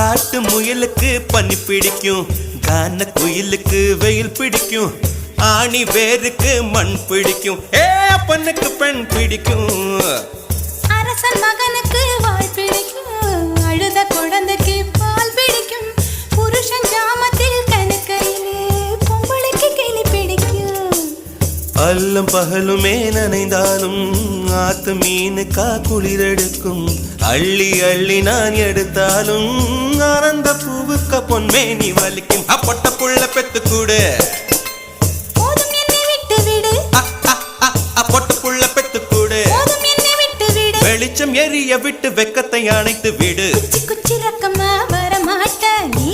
காட்டு முயலுக்கு பனி பிடிக்கும், கான குயிலுக்கு வெயில் பிடிக்கும், ஆணி வேருக்கு மண் பிடிக்கும், அப்பனுக்கு பெண் பிடிக்கும். அரசன் மகனுக்கு வாழ் பிடிக்கும், அழுத குழந்தைக்கு பால் பிடிக்கும், புருஷன் ஜாமத்தில் கணக்கையிலே பொம்பளைக்கு கிளி பிடிக்கும். அல்லும் பகலுமே நனைந்தாலும் ஆத்து மீனுக்கா குளிரெடுக்கும், அள்ளி அள்ளி நான் எடுத்தாலும் ஆனந்த பூவுக்க பொன்மேனி வலிக்கும். அப்பட்ட புள்ள பெத்து கூடு, போதும் என்னை விட்டு விடு, பொட்ட புள்ள பெத்து கூடு, போதும் என்னை விட்டு விடு, வெளிச்சம் எரிய விட்டு வெக்கத்தை அணைத்து விடு. குச்சி குச்சி ரக்கமா வரமாட்ட நீ